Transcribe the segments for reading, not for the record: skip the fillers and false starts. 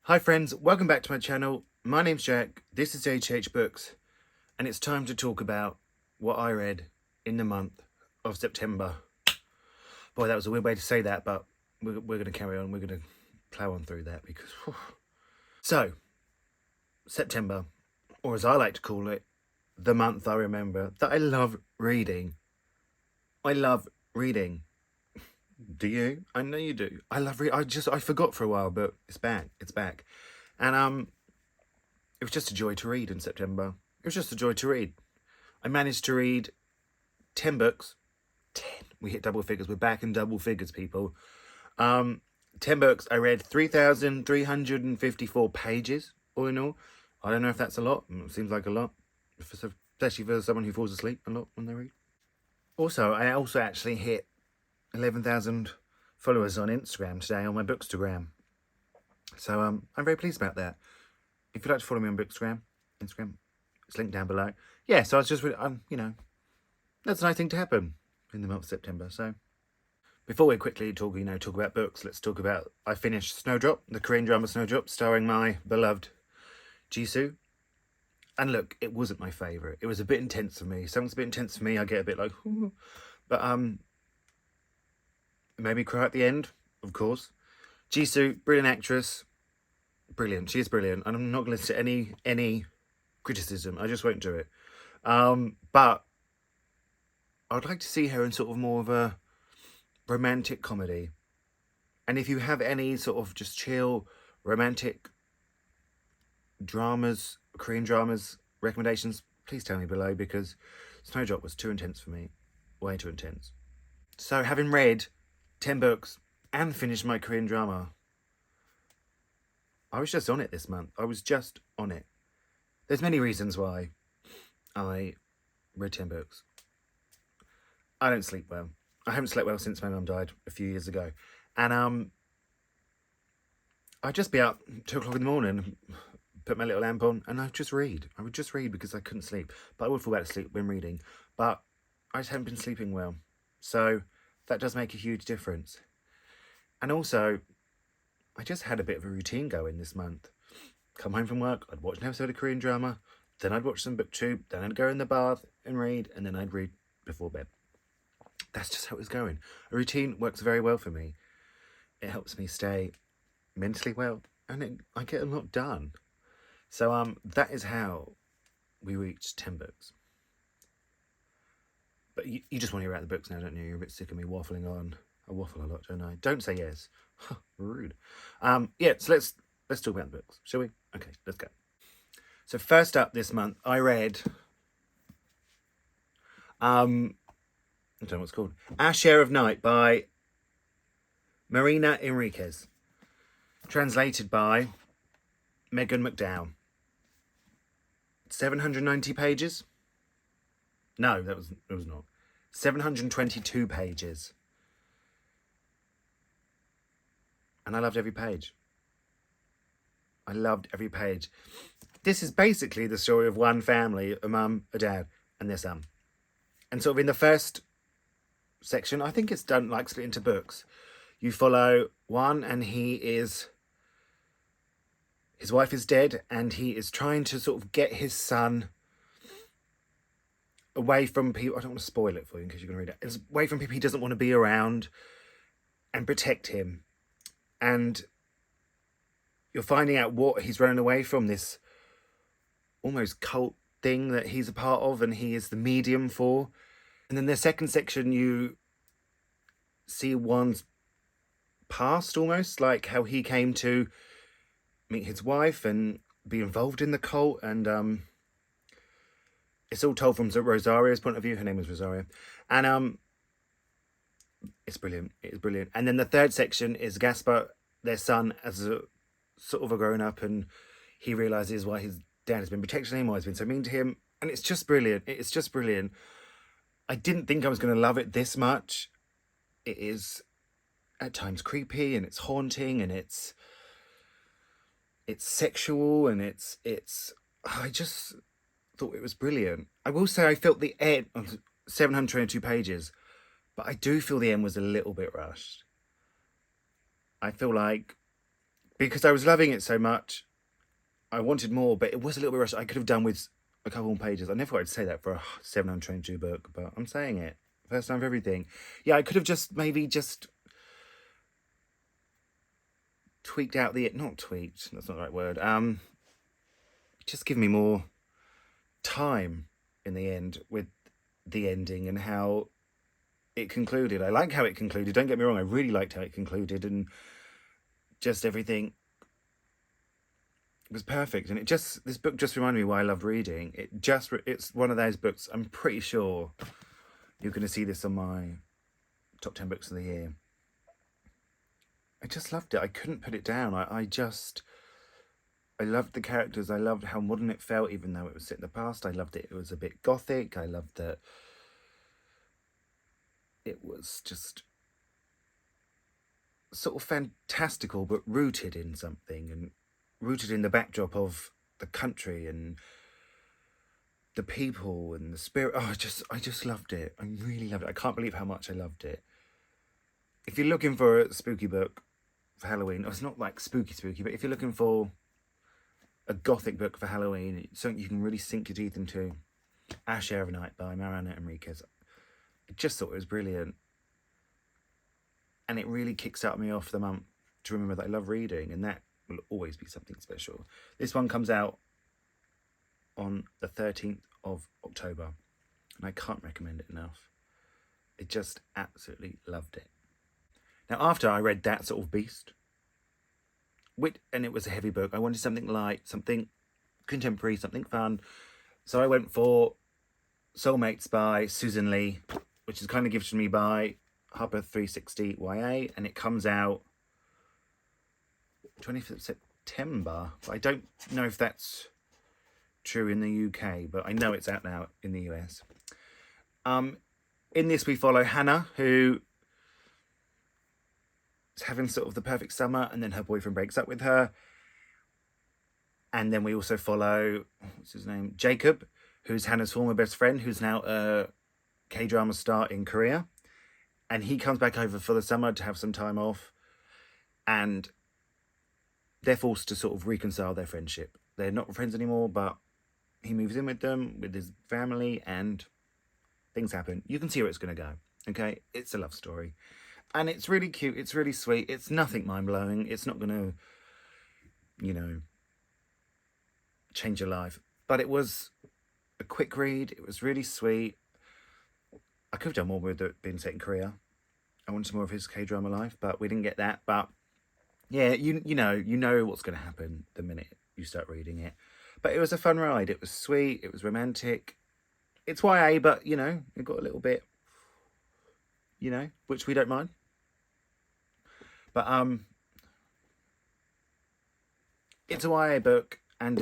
Hi friends, welcome back to my channel. My name's Jack, this is Jthbooks, and it's time to talk about what I read in the month of September. Boy, that was a weird way to say that, but we're going to carry on. We're going to plow on through that because... Whew. So, September, or as I like to call it, the month I remember that I love reading. I love reading. Do you? I know you do. I love reading. I forgot for a while, but it's back. It's back. And it was just a joy to read in September. It was just a joy to read. I managed to read 10 books. 10. We hit double figures. We're back in double figures, people. 10 books. I read 3,354 pages, all in all. I don't know if that's a lot. It seems like a lot. Especially for someone who falls asleep a lot when they read. Also, I actually hit 11,000 followers on Instagram today on my Bookstagram. So I'm very pleased about that. If you'd like to follow me on Bookstagram, Instagram, it's linked down below. Yeah, so I was just, that's a nice thing to happen in the month of September. So before we quickly talk about books, let's talk about, I finished Snowdrop, the Korean drama Snowdrop, starring my beloved Jisoo. And look, it wasn't my favourite. It was a bit intense for me. Something's a bit intense for me, I get a bit like, ooh. But it made me cry at the end, of course. Jisoo, brilliant actress. Brilliant. She is brilliant. And I'm not going to listen to any criticism. I just won't do it. But I'd like to see her in sort of more of a romantic comedy. And if you have any sort of just chill romantic dramas, Korean dramas, recommendations, please tell me below, because Snowdrop was too intense for me. Way too intense. So having read 10 books and finished my Korean drama, I was just on it this month. I was just on it. There's many reasons why I read 10 books. I don't sleep well. I haven't slept well since my mum died a few years ago. And I'd just be up 2 o'clock in the morning, put my little lamp on, and I'd just read. I would just read because I couldn't sleep. But I would fall back to sleep when reading. But I just haven't been sleeping well. So that does make a huge difference. And also, I just had a bit of a routine going this month. Come home from work, I'd watch an episode of Korean drama, then I'd watch some booktube, then I'd go in the bath and read, and then I'd read before bed. That's just how it was going. A routine works very well for me. It helps me stay mentally well, and I get a lot done. So that is how we reached 10 books. But you just want to hear about the books now, don't you? You're a bit sick of me waffling on. I waffle a lot, don't I? Don't say yes. Rude. Yeah, so let's talk about the books, shall we? Okay, let's go. So first up this month, I read I don't know what it's called. Our Share of Night by Marina Enriquez. Translated by Megan McDowell. 790 pages? No, it was not. 722 pages. And I loved every page. I loved every page. This is basically the story of one family, a mum, a dad, and their son. And sort of in the first section, I think it's done like split into books. You follow one, and his wife is dead, and he is trying to sort of get his son away from people. I don't want to spoil it for you in case you're going to read it. It's away from people he doesn't want to be around, and protect him. And you're finding out what he's running away from, this almost cult thing that he's a part of and he is the medium for. And then the second section, you see one's past, almost like how he came to meet his wife and be involved in the cult. And it's all told from Rosario's point of view. Her name is Rosario. And it's brilliant. It is brilliant. And then the third section is Gaspar, their son, as a sort of a grown-up, and he realises why his dad has been protecting him, why he's been so mean to him. And it's just brilliant. It's just brilliant. I didn't think I was going to love it this much. It is at times creepy, and it's haunting, and it's sexual, and it's I just thought it was brilliant. I will say I felt the end of 722 pages, but I do feel the end was a little bit rushed. I feel like because I was loving it so much, I wanted more, but it was a little bit rushed. I could have done with a couple more pages. I never thought I'd say that for a 722 book, but I'm saying it. First time for everything. Yeah, I could have maybe just tweaked out not tweaked, that's not the right word. Just give me more time in the end with the ending and how it concluded. I like how it concluded. Don't get me wrong, I really liked how it concluded, and just everything was perfect. And this book just reminded me why I loved reading. It's one of those books, I'm pretty sure you're going to see this on my top 10 books of the year. I just loved it. I couldn't put it down. I loved the characters. I loved how modern it felt, even though it was set in the past. I loved it. It was a bit gothic. I loved that it was just sort of fantastical, but rooted in something, and rooted in the backdrop of the country and the people and the spirit. Oh, I just loved it. I really loved it. I can't believe how much I loved it. If you're looking for a spooky book for Halloween, it's not like spooky, but if you're looking for a gothic book for Halloween, something you can really sink your teeth into, Our Share of a Night by Mariana Enriquez. I just thought it was brilliant. And it really kickstarted me off the month to remember that I love reading, and that will always be something special. This one comes out on the 13th of October, and I can't recommend it enough. I just absolutely loved it. Now, after I read that sort of beast, and it was a heavy book, I wanted something light, something contemporary, something fun. So I went for Soulmates by Susan Lee, which is kind of gifted to me by Harper 360 YA, and it comes out 25th of September. But I don't know if that's true in the UK, but I know it's out now in the US. In this, we follow Hannah, who is having sort of the perfect summer, and then her boyfriend breaks up with her. And then we also follow, what's his name? Jacob, who's Hannah's former best friend, who's now a K-drama star in Korea. And he comes back over for the summer to have some time off. And they're forced to sort of reconcile their friendship. They're not friends anymore, but he moves in with them, with his family, and things happen. You can see where it's going to go, okay? It's a love story. And it's really cute. It's really sweet. It's nothing mind-blowing. It's not going to, change your life. But it was a quick read. It was really sweet. I could have done more with it being set in Korea. I wanted more of his K-drama life, but we didn't get that. But yeah, you know what's going to happen the minute you start reading it. But it was a fun ride. It was sweet. It was romantic. It's YA, but, it got a little bit, which we don't mind. But it's a YA book, and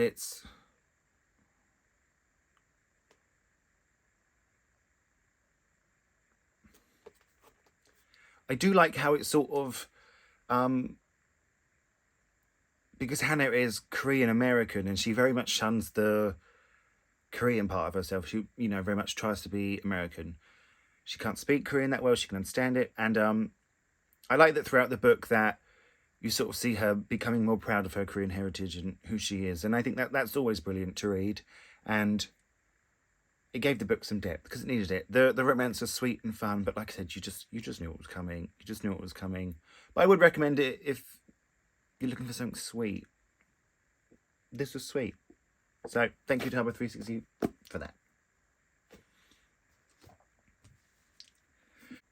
I do like how it's sort of, because Hannah is Korean American, and she very much shuns the Korean part of herself. She, very much tries to be American. She can't speak Korean that well. She can understand it. And I like that throughout the book that you sort of see her becoming more proud of her Korean heritage and who she is. And I think that's always brilliant to read. And it gave the book some depth because it needed it. The romance was sweet and fun, but like I said, you just knew what was coming. You just knew what was coming. But I would recommend it if you're looking for something sweet. This was sweet. So thank you to Harper 360 for that.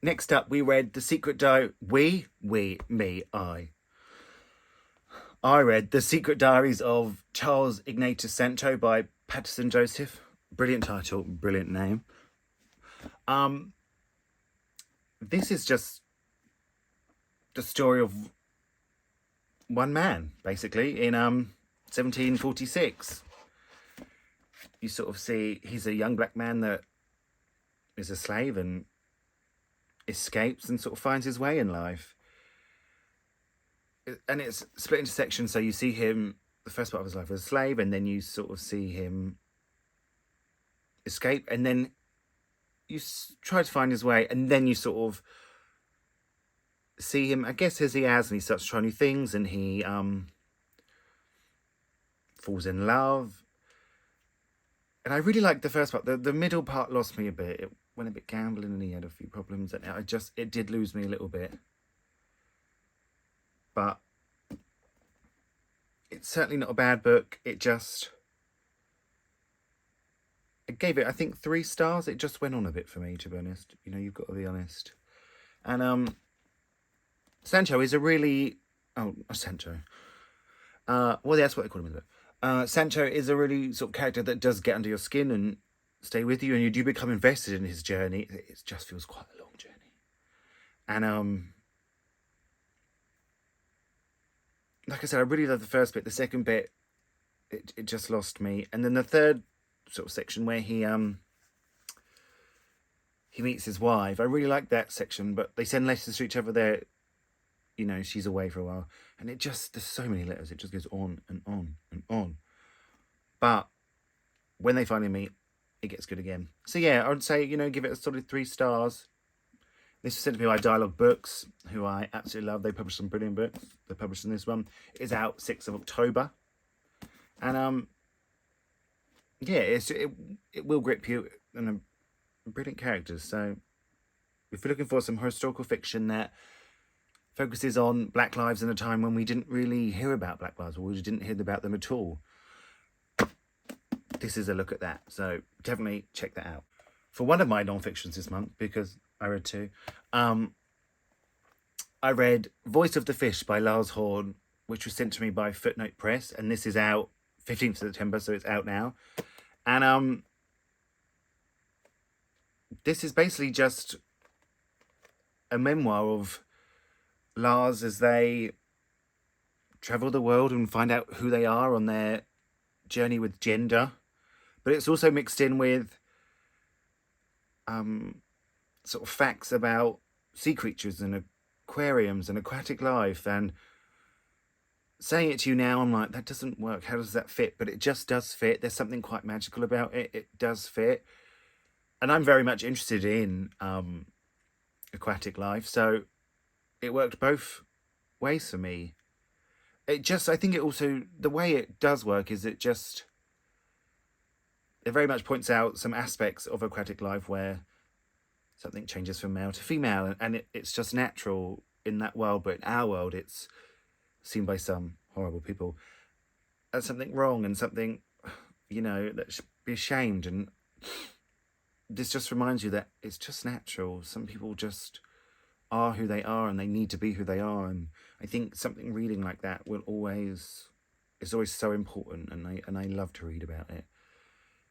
Next up, we read The Secret Diaries. I read The Secret Diaries of Charles Ignatius Sancho by Patterson Joseph. Brilliant title, brilliant name. This is just the story of one man, basically, in 1746. You sort of see he's a young black man that is a slave and escapes and sort of finds his way in life. And it's split into sections, so you see him, the first part of his life as a slave, and then you sort of see him escape, and then you try to find his way, and then you sort of see him, I guess, as he has, and he starts trying new things, and he falls in love. And I really liked the first part. The middle part lost me a bit. It went a bit gambling and he had a few problems. And it did lose me a little bit. But it's certainly not a bad book. It gave it, I think, 3 stars. It just went on a bit for me, to be honest. You know, you've got to be honest. And Sancho is a really... Oh, Sancho. Well, that's what they call him in the book. Sancho is a really sort of character that does get under your skin and stay with you, and you do become invested in his journey. It just feels quite a long journey. And like I said, I really love the first bit. The second bit, it just lost me. And then the third sort of section where he meets his wife, I really like that section. But they send letters to each other there. You know, she's away for a while. And there's so many letters. It just goes on and on and on. But when they finally meet, it gets good again. So yeah, I would say, you know, give it a solid 3 stars. This was sent to me by Jthbooks, who I absolutely love. They publish some brilliant books. They're publishing this one. It's out 6th of October. And yeah, it will grip you, and brilliant characters. So if you're looking for some historical fiction that focuses on Black lives in a time when we didn't really hear about Black lives, or we didn't hear about them at all, this is a look at that. So definitely check that out. For one of my non-fictions this month, because I read 2, I read Voice of the Fish by Lars Horn, which was sent to me by Footnote Press, and this is out 15th of September, so it's out now. And this is basically just a memoir of Lars as they travel the world and find out who they are on their journey with gender. But it's also mixed in with sort of facts about sea creatures and aquariums and aquatic life. And saying it to you now, I'm like, that doesn't work. How does that fit? But it just does fit. There's something quite magical about it. It does fit. And I'm very much interested in aquatic life. So it worked both ways for me. I think it also, the way it does work is it very much points out some aspects of aquatic life where something changes from male to female, and it's just natural in that world, but in our world it's seen by some horrible people as something wrong and something, you know, that should be ashamed. And this just reminds you that it's just natural. Some people just are who they are, and they need to be who they are. And I think something reading like that is always so important, and I love to read about it.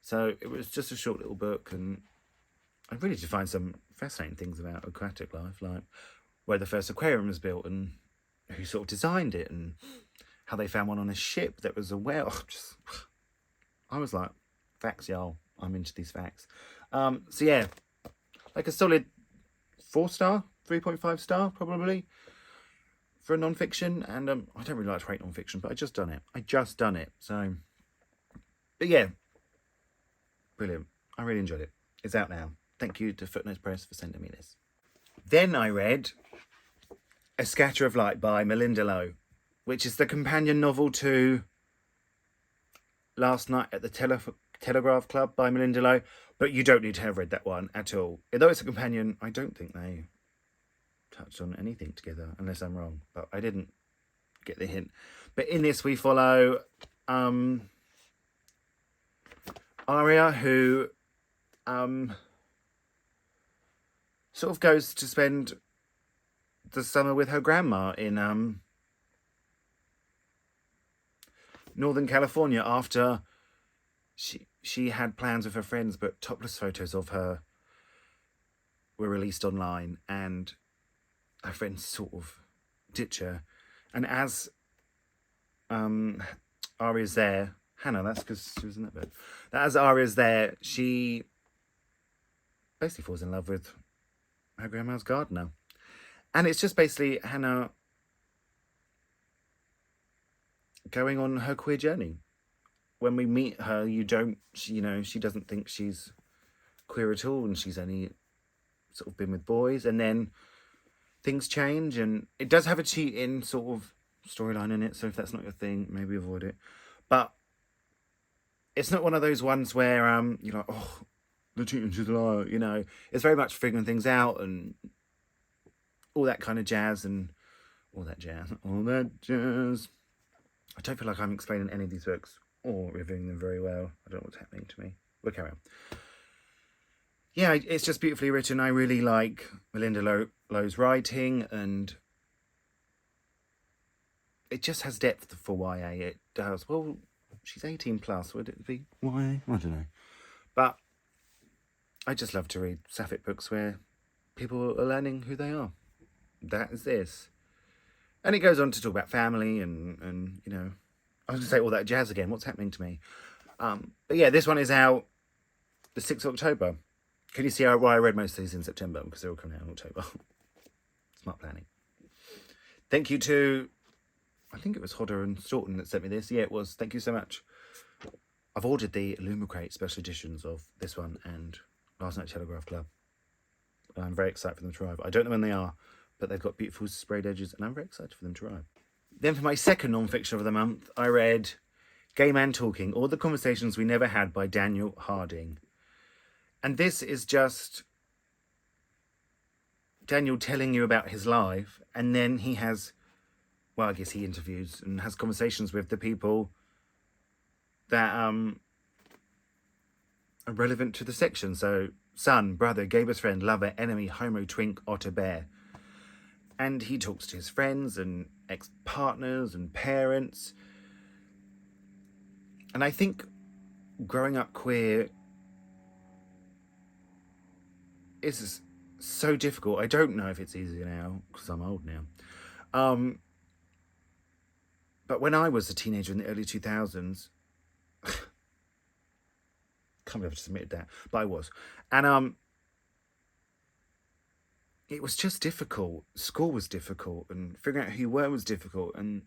So it was just a short little book, and I really did find some fascinating things about aquatic life, like where the first aquarium was built and who sort of designed it, and how they found one on a ship that was a whale. I was like, facts, y'all. I'm into these facts. So yeah, like a solid 4-star, 3.5 star probably for a non-fiction. And I don't really like to rate non-fiction, but I just done it. So, but yeah, brilliant. I really enjoyed it. It's out now. Thank you to Footnotes Press for sending me this. Then I read A Scatter of Light by Melinda Lowe, which is the companion novel to Last Night at the Telegraph Club by Melinda Lowe. But you don't need to have read that one at all. Although it's a companion, I don't think they touched on anything together, unless I'm wrong. But I didn't get the hint. But in this we follow Aria, who sort of goes to spend the summer with her grandma in Northern California after she had plans with her friends, but topless photos of her were released online, and her friends sort of ditch her. And as Aria's there, Hannah, that's because she was in that bit. As Aria's there, she basically falls in love with her grandma's gardener. And it's just basically Hannah going on her queer journey. When we meet her, she doesn't think she's queer at all, and she's only sort of been with boys. And then things change, and it does have a cheating sort of storyline in it. So if that's not your thing, maybe avoid it. But it's not one of those ones where you're like, oh, the teacher's a liar, you know. It's very much figuring things out and all that kind of jazz and all that jazz. I don't feel like I'm explaining any of these books or reviewing them very well. I don't know what's happening to me. We'll carry on. Yeah, it's just beautifully written. I really like Melinda Lowe's writing, and it just has depth for YA. It does. Well, she's 18 plus. Would it be YA? I don't know. But I just love to read sapphic books where people are learning who they are. That is this. And it goes on to talk about family and you know, I was going to say all that jazz again. What's happening to me? But yeah, this one is out the 6th of October. Can you see why I read most of these in September? Because they're all coming out in October. Smart planning. Thank you to, I think it was Hodder and Staunton that sent me this. Yeah, it was. Thank you so much. I've ordered the Illumicrate special editions of this one and Last Night's Telegraph Club. I'm very excited for them to arrive. I don't know when they are, but they've got beautiful sprayed edges and I'm very excited for them to arrive. Then for my second non-fiction of the month, I read Gay Man Talking, All the Conversations We Never Had by Daniel Harding. And this is just Daniel telling you about his life, and then he has, well, I guess he interviews and has conversations with the people that are relevant to the section. So, son, brother, gay best friend, lover, enemy, homo, twink, otter, bear. And he talks to his friends and ex-partners and parents. And I think growing up queer is so difficult. I don't know if it's easier now, because I'm old now. But when I was a teenager in the early 2000s, can't believe I just admitted that, but I was. And it was just difficult. School was difficult, and figuring out who you were was difficult, and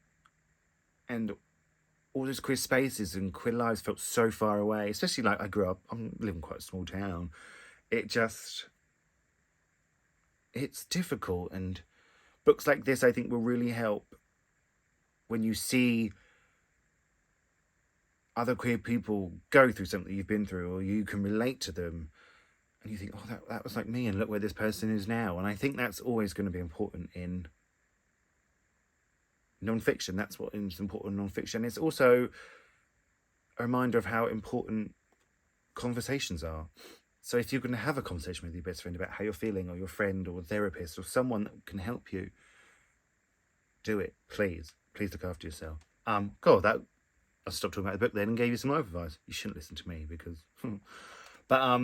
all those queer spaces and queer lives felt so far away. Especially like I grew up, I'm living in quite a small town. It's difficult, and books like this I think will really help when you see other queer people go through something you've been through, or you can relate to them and you think, oh, that was like me, and look where this person is now. And I think that's always going to be important in non-fiction. That's what is important in non-fiction. It's also a reminder of how important conversations are. So if you're going to have a conversation with your best friend about how you're feeling, or your friend or a therapist or someone that can help you, do it. Please look after yourself. God, I stopped talking about the book then and gave you some life advice. You shouldn't listen to me because, but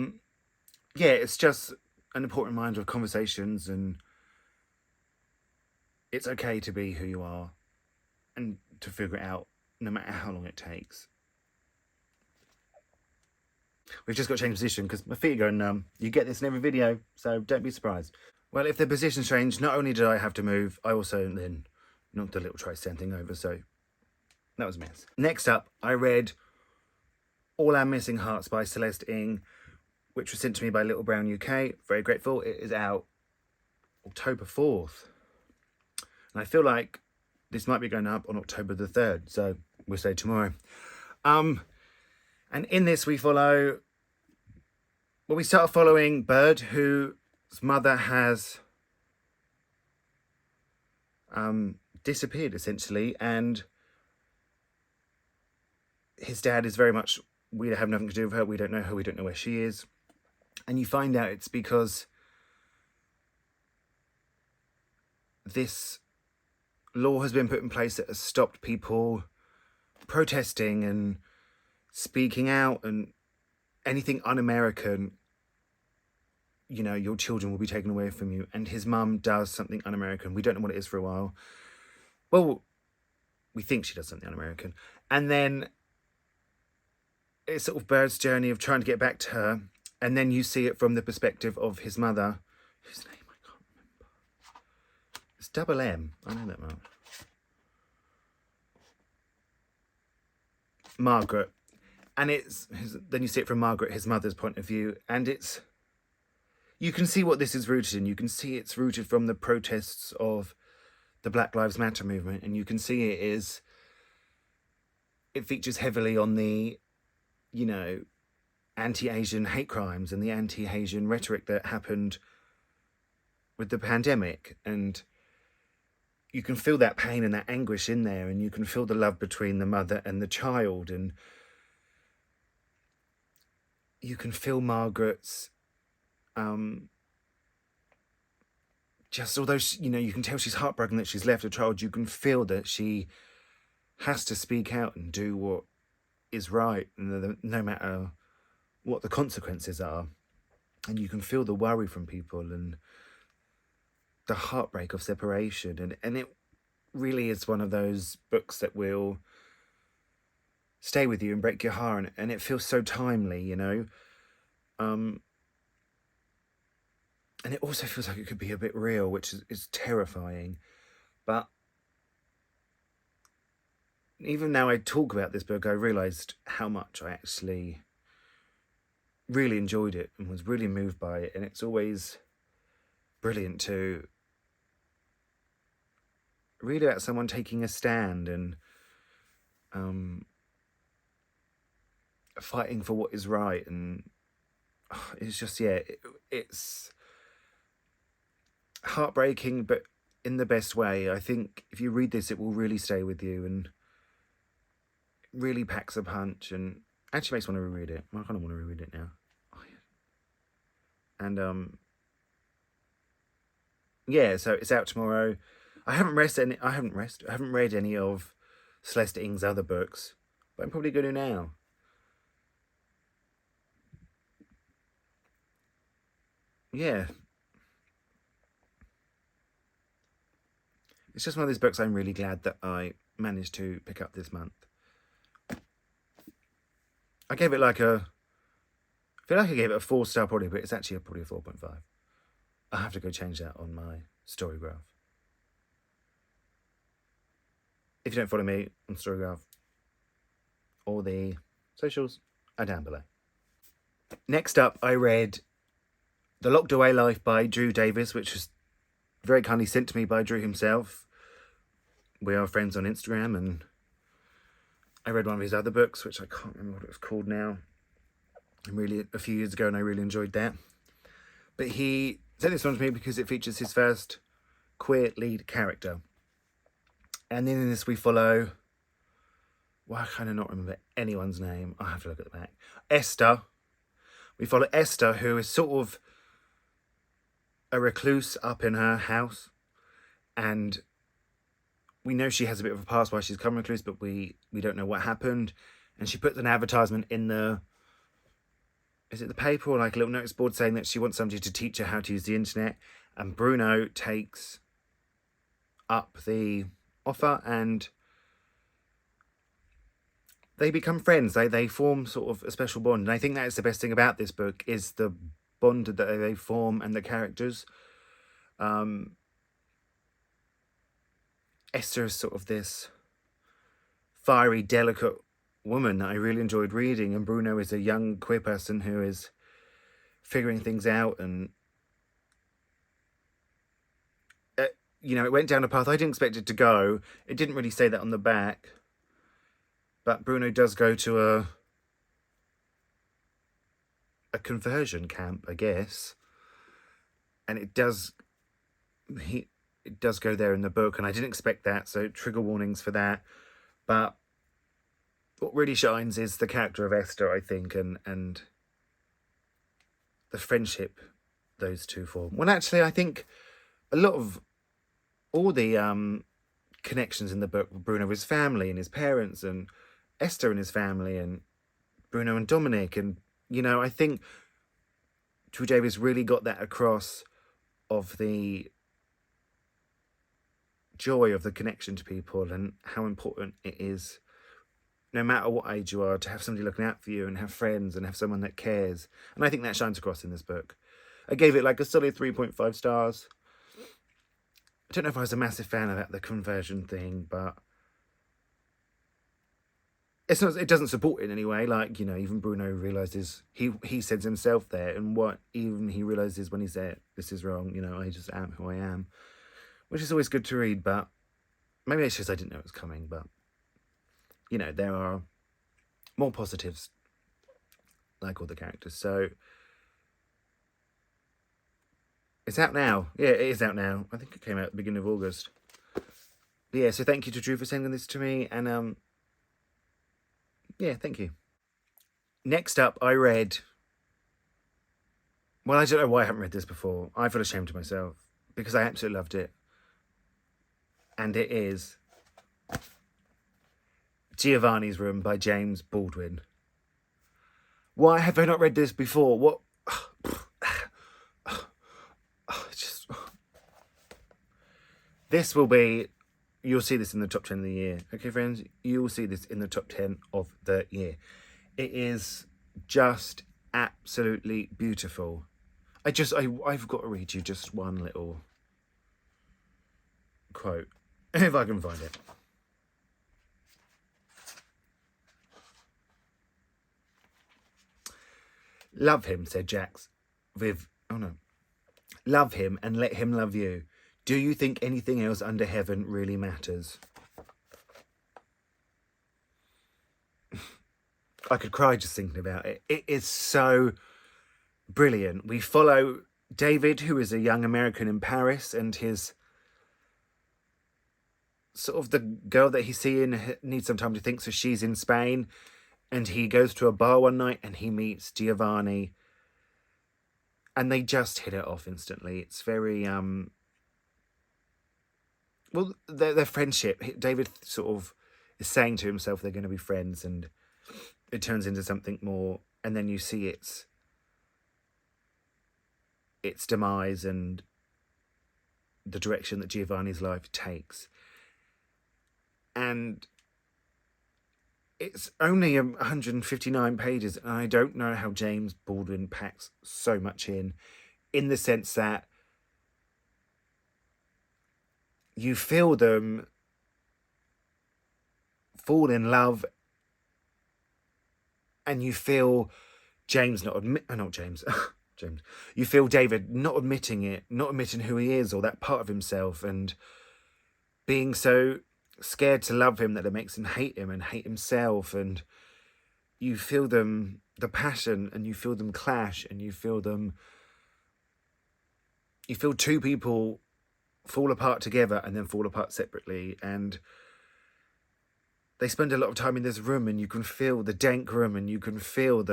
yeah, it's just an important reminder of conversations, and it's okay to be who you are and to figure it out no matter how long it takes. We've just got to change position because my feet are going numb. You get this in every video, so don't be surprised. Well, if the position's changed, not only did I have to move, I also then knocked the little try-stand thing over, so that was a mess. Next up, I read All Our Missing Hearts by Celeste Ng, which was sent to me by Little Brown UK. Very grateful. It is out October 4th. And I feel like this might be going up on October the 3rd, so we'll say tomorrow. And in this we follow, well, we start following Bird, whose mother has disappeared, essentially, and his dad is very much, we have nothing to do with her, we don't know her, we don't know where she is. And you find out it's because this law has been put in place that has stopped people protesting and speaking out, and anything un-American, you know, your children will be taken away from you. And his mum does something un-American. We don't know what it is for a while. Well, we think she does something un-American. And then it's sort of Bird's journey of trying to get back to her. And then you see it from the perspective of his mother, whose name I can't remember. It's double M. I know that much. Margaret. And then you see it from Margaret, his mother's point of view. And you can see what this is rooted in. You can see it's rooted from the protests of the Black Lives Matter movement. And you can see it features heavily on the you know, anti-Asian hate crimes and the anti-Asian rhetoric that happened with the pandemic. And you can feel that pain and that anguish in there, and you can feel the love between the mother and the child, and you can feel Margaret's just, although she, you know, you can tell she's heartbroken that she's left her child, you can feel that she has to speak out and do what is right, no matter what the consequences are. And you can feel the worry from people and the heartbreak of separation, and it really is one of those books that will stay with you and break your heart, and it feels so timely, you know. And it also feels like it could be a bit real, which is terrifying. But even now I talk about this book, I realised how much I actually really enjoyed it and was really moved by it. And it's always brilliant to read about someone taking a stand and fighting for what is right. And it's just, yeah, it's heartbreaking, but in the best way. I think if you read this, it will really stay with you and really packs a punch, and actually makes me want to reread it. I kind of want to reread it now. Oh, yeah. And yeah, so it's out tomorrow. I haven't read any of Celeste Ng's other books, but I'm probably going to now. Yeah. It's just one of those books I'm really glad that I managed to pick up this month. I gave it like I feel like I gave it a 4-star probably, but it's actually probably a 4.5. I'll have to go change that on my StoryGraph. If you don't follow me on StoryGraph, all the socials are down below. Next up, I read The Locked Away Life by Drew Davis, which was very kindly sent to me by Drew himself. We are friends on Instagram, and I read one of his other books, which I can't remember what it was called now, and really a few years ago, and I really enjoyed that. But he sent this one to me because it features his first queer lead character. And then in this we follow, well, I kind of not remember anyone's name. I'll have to look at the back. Esther. We follow Esther, who is sort of a recluse up in her house, and we know she has a bit of a past why she's come recluse, but we don't know what happened. And she puts an advertisement in the paper, or like a little notice board, saying that she wants somebody to teach her how to use the internet. And Bruno takes up the offer, and they become friends. They form sort of a special bond, and I think that is the best thing about this book, is the bond that they form and the characters. Esther is sort of this fiery, delicate woman that I really enjoyed reading, and Bruno is a young queer person who is figuring things out, and you know, it went down a path I didn't expect it to go. It didn't really say that on the back, but Bruno does go to a conversion camp, I guess, and it does go there in the book, and I didn't expect that, so trigger warnings for that. But what really shines is the character of Esther, I think, and the friendship those two form. Well, actually, I think a lot of all the connections in the book, Bruno, his family and his parents, and Esther and his family, and Bruno and Dominic, and, you know, I think Drew Davis really got that across, of the joy of the connection to people and how important it is, no matter what age you are, to have somebody looking out for you and have friends and have someone that cares. And I think that shines across in this book. I gave it like a solid 3.5 stars. I don't know if I was a massive fan of the conversion thing, but it's not, it doesn't support it in any way. Like, you know, even Bruno realises, he says himself there, and what even he realises when he's there, this is wrong, you know, I just am who I am, which is always good to read. But maybe it's just I didn't know it was coming. But, you know, there are more positives like all the characters. So it's out now. Yeah, it is out now. I think it came out at the beginning of August. But yeah, so thank you to Drew for sending this to me. And yeah, thank you. Next up, I read... Well, I don't know why I haven't read this before. I feel ashamed of myself because I absolutely loved it. And it is Giovanni's Room by James Baldwin. Why have I not read this before? What? This will be... You'll see this in the top 10 of the year. Okay, friends? You will see this in the top 10 of the year. It is just absolutely beautiful. I've got to read you just one little quote, if I can find it. Love him, said Jax. Love him and let him love you. Do you think anything else under heaven really matters? I could cry just thinking about it. It is so brilliant. We follow David, who is a young American in Paris, and his sort of the girl that he's seeing needs some time to think, so she's in Spain, and he goes to a bar one night and he meets Giovanni, and they just hit it off instantly. It's very well, their friendship, David sort of is saying to himself they're going to be friends, and it turns into something more, and then you see its demise and the direction that Giovanni's life takes. And it's only 159 pages, and I don't know how James Baldwin packs so much in the sense that you feel them fall in love, and you feel James James. You feel David not admitting it, not admitting who he is or that part of himself, and being so scared to love him that it makes him hate him and hate himself. And you feel them, the passion, and you feel them clash, and you feel two people fall apart together and then fall apart separately. And they spend a lot of time in this room, and you can feel the dank room, and you can feel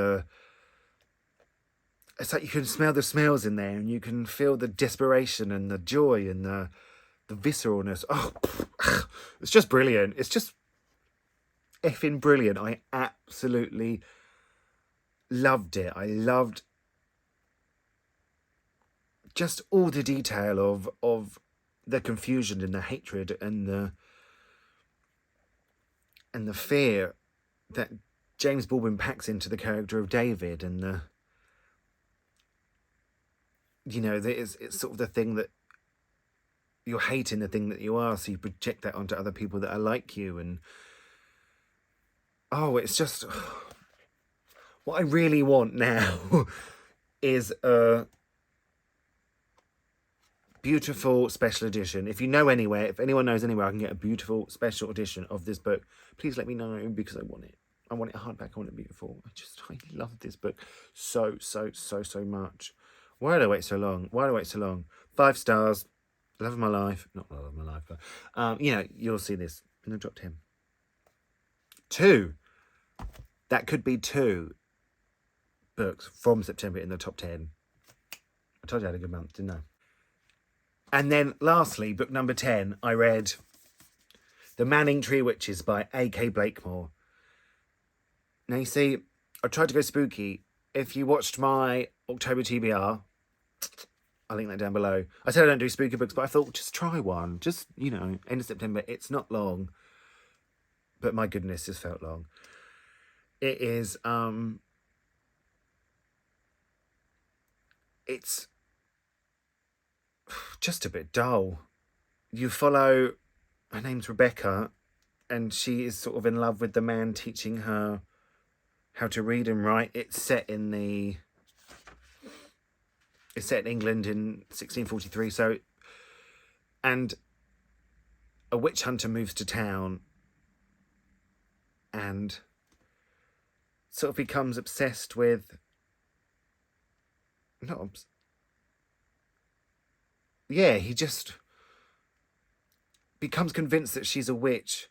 it's like you can smell the smells in there, and you can feel the desperation and the joy and the visceralness. Oh, it's just brilliant. It's just effing brilliant. I absolutely loved it. I loved just all the detail of the confusion and the hatred and the fear that James Baldwin packs into the character of David, and it's sort of the thing that you're hating, the thing that you are, so you project that onto other people that are like you. And it's just what I really want now is a beautiful special edition. If anyone knows anywhere I can get a beautiful special edition of this book, please let me know, because I want it. I want it hardback. I want it beautiful. I love this book so much. Why did I wait so long? 5 stars. Love of my life. Not love of my life, but you'll see this in the top 10. 2. That could be 2 books from September in the top 10. I told you I had a good month, didn't I? And then lastly, book number 10, I read The Manning Tree Witches by A.K. Blakemore. Now you see, I tried to go spooky. If you watched my October TBR, I'll link that down below. I said I don't do spooky books, but I thought, just try one. Just, end of September. It's not long. But my goodness, this felt long. It is, it's just a bit dull. You follow, her name's Rebecca, and she is sort of in love with the man teaching her how to read and write. It's set in England in 1643. And a witch hunter moves to town, and sort of becomes obsessed with, he just becomes convinced that she's a witch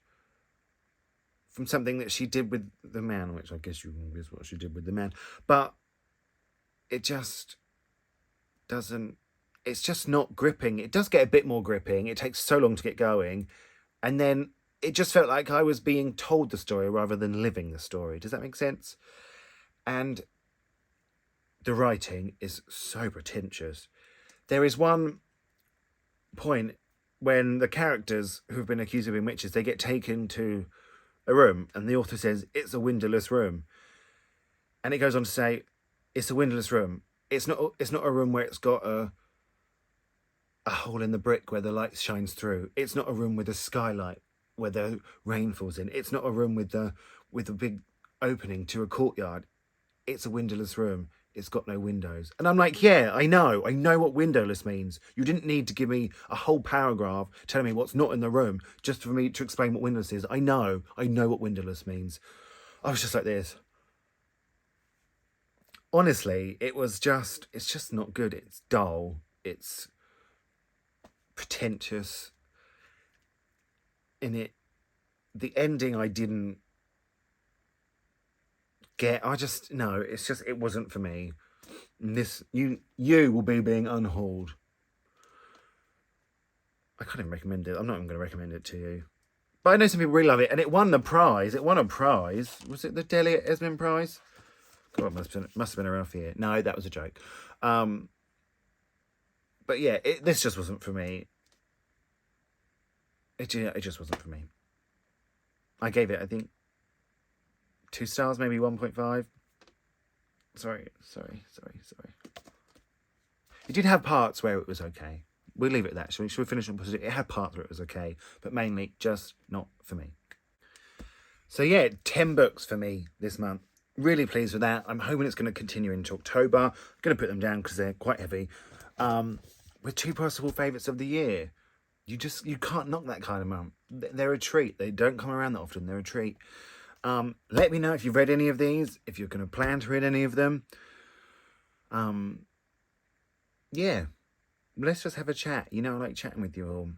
from something that she did with the man, which I guess you can guess what she did with the man. But it just doesn't, it's just not gripping. It does get a bit more gripping. It takes so long to get going. And then it just felt like I was being told the story rather than living the story. Does that make sense? And the writing is so pretentious. There is one point when the characters who've been accused of being witches, they get taken to a room and the author says, it's a windowless room. And it goes on to say, it's a windowless room. It's not a room where it's got a hole in the brick where the light shines through. It's not a room with a skylight where the rain falls in. It's not a room with a big opening to a courtyard. It's a windowless room. It's got no windows. And I'm like, yeah, I know what windowless means. You didn't need to give me a whole paragraph telling me what's not in the room just for me to explain what windowless is. I know what windowless means. I was just like this. Honestly, it's just not good. It's dull. It's pretentious. The ending I didn't get. It wasn't for me. You will be being unhauled. I can't even recommend it. I'm not even going to recommend it to you. But I know some people really love it, and it won the prize. It won a prize. Was it the Delia Esmond Prize? God, must have been around for a year. No, that was a joke. But yeah, this just wasn't for me. It just wasn't for me. I gave it, I think, 2 stars, maybe 1.5. Sorry. It did have parts where it was okay. We'll leave it at that. Shall we finish on positive? It had parts where it was okay, but mainly just not for me. So yeah, 10 books for me this month. Really pleased with that. I'm hoping it's going to continue into October. I'm going to put them down because they're quite heavy. With 2 possible favourites of the year. You can't knock that kind of month. They're a treat. They don't come around that often. They're a treat. Let me know if you've read any of these, if you're going to plan to read any of them. Yeah, let's just have a chat. I like chatting with you all.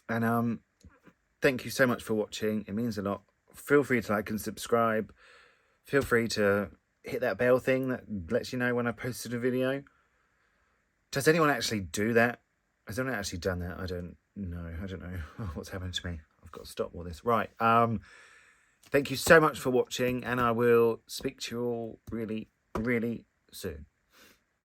And thank you so much for watching. It means a lot. Feel free to like and subscribe. Feel free to hit that bell thing that lets you know when I posted a video. Does anyone actually do that? Has anyone actually done that? I don't know. Oh, what's happened to me? I've got to stop all this. Right. Thank you so much for watching, and I will speak to you all really, really soon.